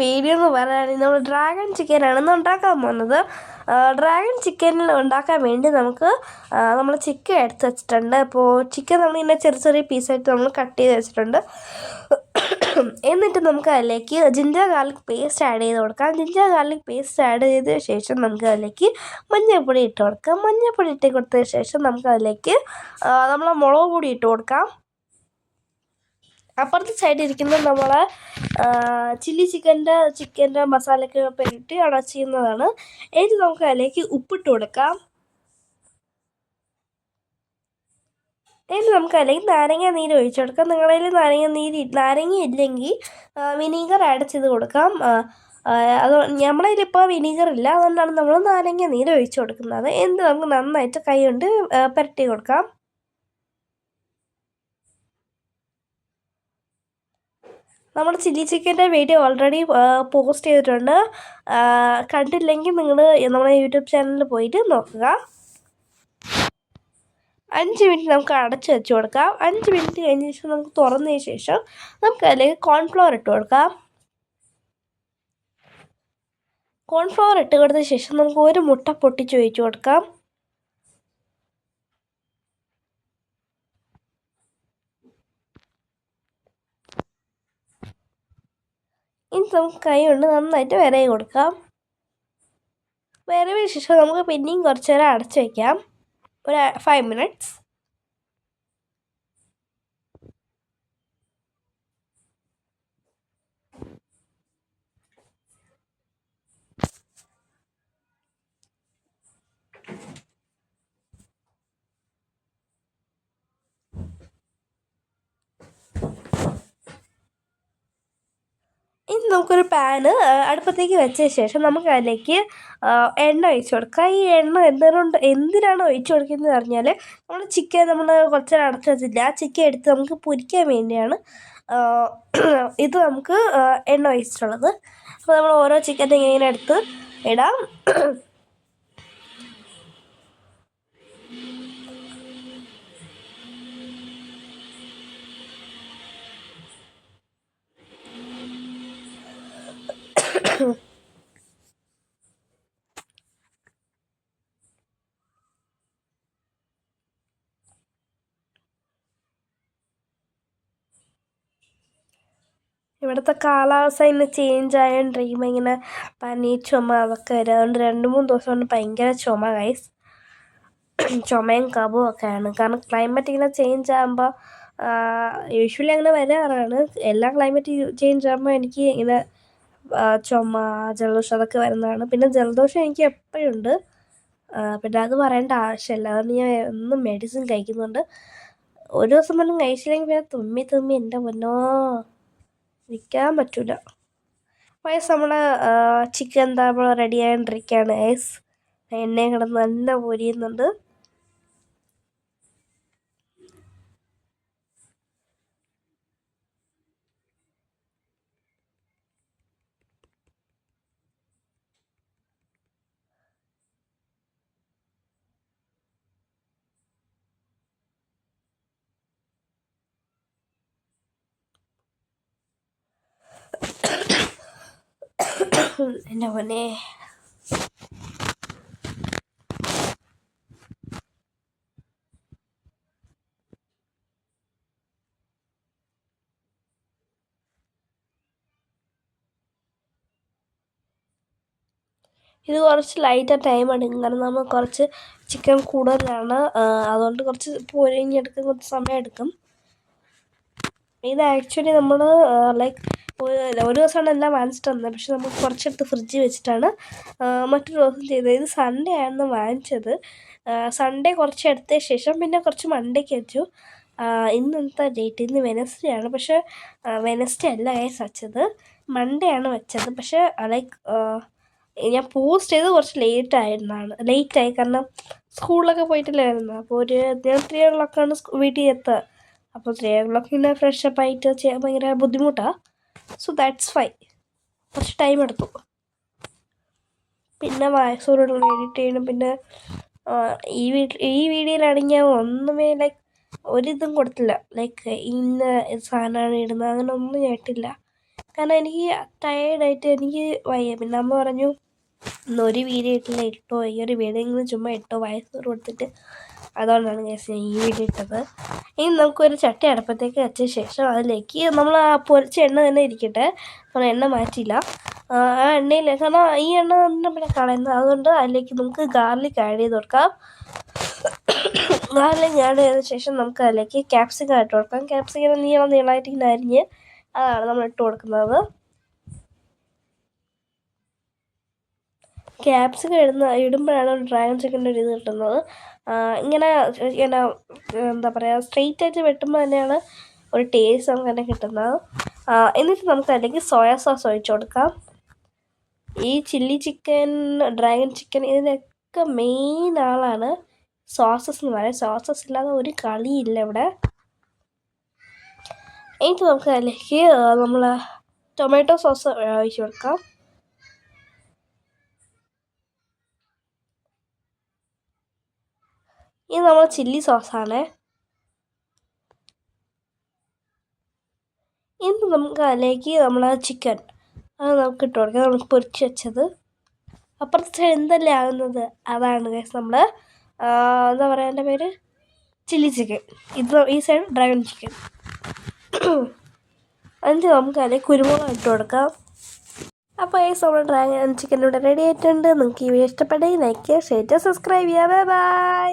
Video എന്ന് പറയുകയാണെങ്കിൽ നമ്മൾ ഡ്രാഗൺ ചിക്കനാണ് ഇന്ന് ഉണ്ടാക്കാൻ പോകുന്നത്. ഡ്രാഗൺ ചിക്കനിൽ ഉണ്ടാക്കാൻ വേണ്ടി നമുക്ക് നമ്മൾ ചിക്കൻ എടുത്ത് വെച്ചിട്ടുണ്ട്. അപ്പോൾ ചിക്കൻ നമ്മളിങ്ങനെ ചെറിയ ചെറിയ പീസായിട്ട് നമ്മൾ കട്ട് ചെയ്ത് വെച്ചിട്ടുണ്ട്. എന്നിട്ട് നമുക്ക് അതിലേക്ക് ജിഞ്ചർ ഗാർലിക് പേസ്റ്റ് ആഡ് ചെയ്ത് കൊടുക്കാം. ജിഞ്ചർ ഗാർലിക് പേസ്റ്റ് ആഡ് ചെയ്ത ശേഷം നമുക്ക് അതിലേക്ക് മഞ്ഞൾപ്പൊടി ഇട്ട് കൊടുക്കാം. മഞ്ഞൾപ്പൊടി ഇട്ട് കൊടുത്തതിന് ശേഷം നമുക്ക് അതിലേക്ക് നമ്മൾ മുളക് പൊടി ഇട്ട് കൊടുക്കാം. അപ്പുറത്തെ സൈഡിൽ ഇരിക്കുന്നത് നമ്മൾ ചില്ലി ചിക്കൻ്റെ മസാലയ്ക്ക് പെരട്ടി ചെയ്യുന്നതാണ്. ഇനി നമുക്ക് അതിലേക്ക് ഉപ്പിട്ട് കൊടുക്കാം. ഇനി നമുക്ക് അതിലേക്ക് നാരങ്ങ നീര് ഒഴിച്ചു കൊടുക്കാം. നിങ്ങളുടെ കയ്യിൽ നാരങ്ങ ഇല്ലെങ്കിൽ വിനീഗർ ആഡ് ചെയ്ത് കൊടുക്കാം. അത് നമ്മുടെ കയ്യിലിപ്പോൾ വിനീഗർ ഇല്ല, അതുകൊണ്ടാണ് നമ്മൾ നാരങ്ങ നീര് ഒഴിച്ചു കൊടുക്കുന്നത്. എന്നിട്ട് നമുക്ക് നന്നായിട്ട് കൈ കൊണ്ട് പുരട്ടി കൊടുക്കാം. നമ്മുടെ ചില്ലി ചിക്കൻ്റെ വീഡിയോ ഓൾറെഡി പോസ്റ്റ് ചെയ്തിട്ടുണ്ട്. കണ്ടില്ലെങ്കിൽ നിങ്ങൾ നമ്മുടെ യൂട്യൂബ് ചാനലിൽ പോയിട്ട് നോക്കുക. 5 മിനിറ്റ് നമുക്ക് അടച്ച് വെച്ച് കൊടുക്കാം. 5 മിനിറ്റ് കഴിഞ്ഞ ശേഷം നമുക്ക് തുറന്നതിന് ശേഷം നമുക്ക് അതിലേക്ക് കോൺഫ്ലവർ ഇട്ട് കൊടുക്കാം. കോൺഫ്ലവർ ഇട്ട് കൊടുത്ത ശേഷം നമുക്ക് ഒരു മുട്ട പൊട്ടിച്ച് ഒഴിച്ച് കൊടുക്കാം. ഇനി നമുക്ക് കൈ കൊണ്ട് നന്നായിട്ട് വിരവി കൊടുക്കാം. വിരവിയ ശേഷം നമുക്ക് പിന്നെയും കുറച്ച് നേരം അടച്ച് വയ്ക്കാം, ഒരു 5 മിനിറ്റ്സ്. ഇനി നമുക്കൊരു പാന് അടുപ്പത്തേക്ക് വെച്ച ശേഷം നമുക്ക് അതിലേക്ക് എണ്ണ ഒഴിച്ച് കൊടുക്കാം. ഈ എണ്ണ എന്തിനാണ് ഒഴിച്ച് കൊടുക്കുന്നത് പറഞ്ഞാൽ നമ്മൾ ചിക്കൻ കുറച്ച് നേരം അടച്ച് വെച്ചില്ല, ആ ചിക്കൻ എടുത്ത് നമുക്ക് പൊരിക്കാൻ വേണ്ടിയാണ് ഇത് നമുക്ക് എണ്ണ ഒഴിച്ചിട്ടുള്ളത്. അപ്പോൾ നമ്മൾ ഓരോ ചിക്കൻ്റെ ഇങ്ങനെ എടുത്ത് ഇടാം. ഇവിടുത്തെ കാലാവസ്ഥ ഇന്ന് ചേഞ്ച് ആയതുകൊണ്ടിരിക്കുമ്പോൾ ഇങ്ങനെ പനി ചുമ അതൊക്കെ വരും. അതുകൊണ്ട് 2-3 ദിവസം കൊണ്ട് ഭയങ്കര ചുമ ഗൈസ്, ചുമയും കഫവും ഒക്കെയാണ്. കാരണം ക്ലൈമറ്റ് ഇങ്ങനെ ചേഞ്ച് ആകുമ്പോൾ യൂഷ്വലി അങ്ങനെ വരാറാണ്. എല്ലാ ക്ലൈമറ്റ് ചേഞ്ച് ആകുമ്പോൾ എനിക്ക് ഇങ്ങനെ ചുമ ജലദോഷം അതൊക്കെ വരുന്നതാണ്. പിന്നെ ജലദോഷം എനിക്ക് എപ്പോഴും ഉണ്ട്, പിന്നെ അത് പറയേണ്ട ആവശ്യമില്ല. അതുകൊണ്ട് ഞാൻ എന്നും മെഡിസിൻ കഴിക്കുന്നുണ്ട്. ഒരു ദിവസം പോലും കഴിച്ചില്ലെങ്കിൽ പിന്നെ തുമ്മി എൻ്റെ പൊന്നോ നിൽക്കാൻ പറ്റില്ല. വയസ്സ് നമ്മൾ ചിക്കൻ എന്താ നമ്മൾ റെഡി ആയിട്ടിരിക്കുകയാണ് ഗൈസ്. എണ്ണയും കിടന്ന് നല്ല പൊരിയുന്നുണ്ട്. എൻ്റെ പൊന്നെ ഇത് കുറച്ച് ലൈറ്റ് ടൈം എടുക്കും, കാരണം നമ്മൾ കുറച്ച് ചിക്കൻ കൂടുതലാണ്, അതുകൊണ്ട് കുറച്ച് പൊരിഞ്ഞെടുക്കാൻ കുറച്ച് സമയം എടുക്കും. ഇത് ആക്ച്വലി നമ്മൾ ഒരു ദിവസമാണ് എല്ലാം വാങ്ങിച്ചിട്ട് വന്നത്, പക്ഷെ നമുക്ക് കുറച്ചെടുത്ത് ഫ്രിഡ്ജിൽ വെച്ചിട്ടാണ് മറ്റൊരു ദിവസം ചെയ്തത്. ഇത് സൺഡേ ആയിരുന്നു വാങ്ങിച്ചത്. സൺഡേ കുറച്ച് എടുത്ത ശേഷം പിന്നെ കുറച്ച് മണ്ടേക്ക് വെച്ചു. ഇന്നത്തെ ഡേറ്റ് ഇന്ന് വെനസ്ഡേ ആണ്, പക്ഷേ വെനസ്ഡേ അല്ല ഗൈസ് വെച്ചത്, മൺഡേ ആണ് വെച്ചത്. പക്ഷേ ഞാൻ പോസ്റ്റ് ചെയ്ത് കുറച്ച് ലേറ്റായി, കാരണം സ്കൂളിലൊക്കെ പോയിട്ടില്ലായിരുന്നു. അപ്പോൾ ഞാൻ 3 o'clock വീട്ടിൽ എത്തുക. അപ്പോൾ 3 o'clock പിന്നെ ഫ്രഷപ്പ് ആയിട്ട് ചെയ്യാൻ ഭയങ്കര ബുദ്ധിമുട്ടാണ്. സോ ദാറ്റ്സ് ഫൈൻ, കുറച്ച് ടൈം എടുത്തു. പിന്നെ വയസ്സോടുള്ള എഡിറ്റ് ചെയ്യണം. പിന്നെ ഈ വീഡിയോയിലാണെങ്കിൽ ഞാൻ ഒന്നുമേ ഒരിതും കൊടുത്തില്ല, ഇന്ന സാധനമാണ് ഇടുന്നത് അങ്ങനെ ഒന്നും ഞാൻ ഇട്ടില്ല. കാരണം എനിക്ക് ടയേർഡായിട്ട് എനിക്ക് വയ്യ. പിന്നെ അമ്മ പറഞ്ഞു ഒരു വീഡിയോ ഇട്ടില്ല, ഇട്ടോ ഈ ഒരു വീഡിയോ ചുമ്മാ ഇട്ടോ വയസ്സ് കൊടുത്തിട്ട്. അതുകൊണ്ടാണ് ഗൈസ് ഞാൻ ഈ വീഡിയോ ഇട്ടത്. ഇനി നമുക്കൊരു ചട്ടി അടുപ്പത്തേക്ക് വെച്ച ശേഷം അതിലേക്ക് നമ്മൾ ആ പൊരിച്ച എണ്ണ തന്നെ ഇരിക്കട്ടെ, നമ്മൾ എണ്ണ മാറ്റിയില്ല. ആ എണ്ണയിൽ, കാരണം ഈ എണ്ണ തന്നെ പിന്നെ കളയുന്നത്, അതുകൊണ്ട് അതിലേക്ക് നമുക്ക് ഗാർലിക് ആഡ് ചെയ്ത് കൊടുക്കാം. ഗാർലിക് ആഡ് ചെയ്ത ശേഷം നമുക്ക് അതിലേക്ക് ക്യാപ്സിക്കം ഇട്ട് കൊടുക്കാം. ക്യാപ്സിക്കം നീളമായിട്ട് ഇങ്ങനെ അരിഞ്ഞ് അതാണ് നമ്മൾ ഇട്ട് കൊടുക്കുന്നത്. ക്യാപ്സിക്കം ഇടുമ്പോഴാണ് ഡ്രാഗൺ ചിക്കൻ്റെ ഒരു ഇത് കിട്ടുന്നത്. ഇങ്ങനെ എന്താ പറയുക, സ്ട്രെയിറ്റ് ആയിട്ട് വെട്ടുമ്പോൾ തന്നെയാണ് ഒരു ടേസ്റ്റ് നമുക്ക് തന്നെ കിട്ടുന്നത്. എന്നിട്ട് നമുക്ക് അല്ലെങ്കിൽ സോയാ സോസ് ഒഴിച്ചു കൊടുക്കാം. ഈ ചില്ലി ചിക്കൻ, ഡ്രാഗൺ ചിക്കൻ, ഇതിനൊക്കെ മെയിൻ ആളാണ് സോസസ് എന്ന് പറയാം. സോസസ് ഇല്ലാതെ ഒരു കളിയില്ല ഇവിടെ. എന്നിട്ട് നമുക്ക് അതിലേക്ക് നമ്മൾ ടൊമാറ്റോ സോസ് ഒഴിച്ചു കൊടുക്കാം. ഇത് നമ്മൾ ചില്ലി സോസാണ്. ഇനി നമുക്ക് അതിലേക്ക് നമ്മൾ ചിക്കൻ അത് നമുക്ക് ഇട്ട് കൊടുക്കാം. നമുക്ക് പൊരിച്ച് വെച്ചത് അപ്പുറത്തെ സൈഡ് എന്തല്ലേ ആകുന്നത്, അതാണ് ഗൈസ് നമ്മൾ എന്താ പറയുക എൻ്റെ പേര്, ചില്ലി ചിക്കൻ. ഇത് ഈ സൈഡ് ഡ്രാഗൺ ചിക്കൻ. എന്നിട്ട് നമുക്ക് അതിലേക്ക് കുരുമുളക് ഇട്ട് കൊടുക്കാം. അപ്പോൾ ഗൈസ് നമ്മുടെ ഡ്രാഗൺ ചിക്കൻ ഇവിടെ റെഡി ആയിട്ടുണ്ട്. നിങ്ങൾക്ക് ഈ വീഡിയോ ഇഷ്ടപ്പെട്ടെങ്കിൽ ലൈക്ക് ചെയ്യുക, ഷെയർ ചെയ്യുക, സബ്സ്ക്രൈബ് ചെയ്യുക. Bye bye.